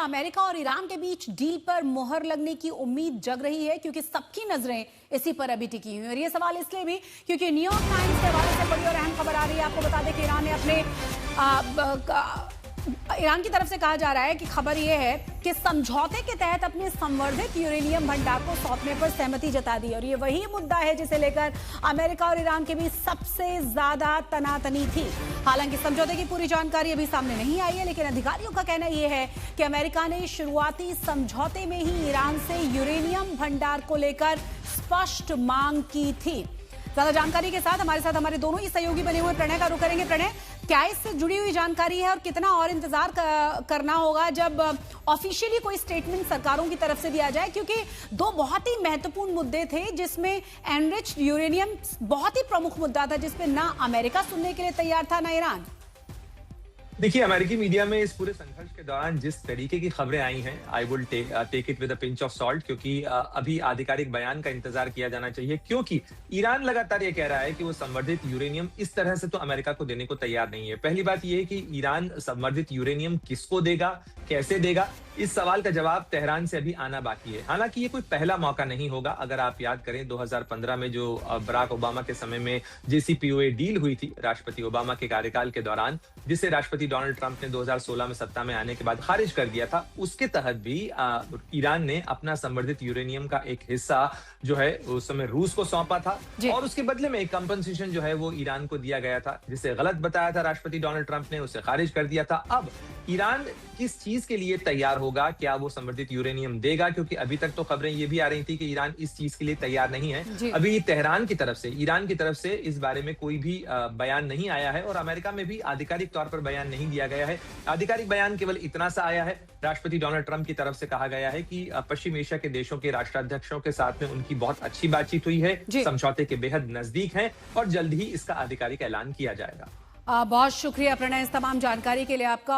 America और Iran के बीच deal पर मुहर लगने की उम्मीद जग रही है, क्योंकि सबकी नजरें इसी पर अभी टिकी हुई हैं। और ये सवाल इसलिए भी क्योंकि न्यूयॉर्क टाइम्स के हवाले से बड़ी और अहम खबर आ रही है। आपको बता दें कि ईरान ने ईरान की तरफ से कहा जा रहा है कि खबर यह है कि समझौते के तहत अपने संवर्धित यूरेनियम भंडार को सौंपने पर सहमति जता दी। और ये वही मुद्दा है जिसे लेकर अमेरिका और ईरान के बीच सबसे ज्यादा तनातनी थी। हालांकि समझौते की पूरी जानकारी अभी सामने नहीं आई है, लेकिन अधिकारियों का कहना यह है कि अमेरिका ने शुरुआती समझौते में ही ईरान से यूरेनियम भंडार को लेकर स्पष्ट मांग की थी। ज्यादा जानकारी के साथ हमारे दोनों ही सहयोगी बने हुए प्रणय का रुख करेंगे। प्रणय, क्या इससे जुड़ी हुई जानकारी है और कितना और इंतजार करना होगा जब ऑफिशियली कोई स्टेटमेंट सरकारों की तरफ से दिया जाए? क्योंकि दो बहुत ही महत्वपूर्ण मुद्दे थे जिसमें एनरिच्ड यूरेनियम बहुत ही प्रमुख मुद्दा था, जिसमें ना अमेरिका सुनने के लिए तैयार था ना ईरान। देखिए, अमेरिकी मीडिया में इस पूरे संघर्ष के दौरान जिस तरीके की खबरें आई हैं, I will take it with a pinch of salt, क्योंकि अभी आधिकारिक बयान का इंतजार किया जाना चाहिए। क्योंकि ईरान लगातार ये कह रहा है कि वो संवर्धित यूरेनियम इस तरह से तो अमेरिका को देने को तैयार नहीं है। पहली बात ये है कि ईरान संवर्धित यूरेनियम किसको देगा, कैसे देगा, इस सवाल का जवाब तेहरान से अभी आना बाकी है। हालांकि ये कोई पहला मौका नहीं होगा। अगर आप याद करें 2015 में जो बराक ओबामा के समय में JCPOA डील हुई थी राष्ट्रपति ओबामा के कार्यकाल के दौरान, जिसे राष्ट्रपति डोनाल्ड ट्रंप ने 2016 में सत्ता में आने के बाद खारिज कर दिया था, उसके तहत भी ईरान ने अपना संवर्धित यूरेनियम का एक हिस्सा जो है उस समय रूस को सौंपा था, और उसके बदले में एक कंपनसेशन जो है वो ईरान को दिया गया था, जिसे गलत बताया था राष्ट्रपति डोनाल्ड ट्रंप ने, उसे खारिज कर दिया था। अब ईरान किस चीज के लिए तैयार होगा, क्या वो संवर्धित यूरेनियम देगा? क्योंकि अभी तक तो खबरें ये भी आ रही थी कि ईरान इस चीज के लिए तैयार नहीं है। अभी तेहरान की तरफ से, ईरान की तरफ से इस बारे में कोई भी बयान नहीं आया है, और अमेरिका में भी आधिकारिक तौर पर बयान नहीं दिया गया है। आधिकारिक बयान केवल इतना सा आया है, राष्ट्रपति डोनाल्ड ट्रंप की तरफ से कहा गया है कि पश्चिम एशिया के देशों के राष्ट्राध्यक्षों के साथ में उनकी बहुत अच्छी बातचीत हुई है, समझौते के बेहद नजदीक हैं, और जल्द ही इसका आधिकारिक ऐलान किया जाएगा। बहुत शुक्रिया प्रणय इस तमाम जानकारी के लिए आपका।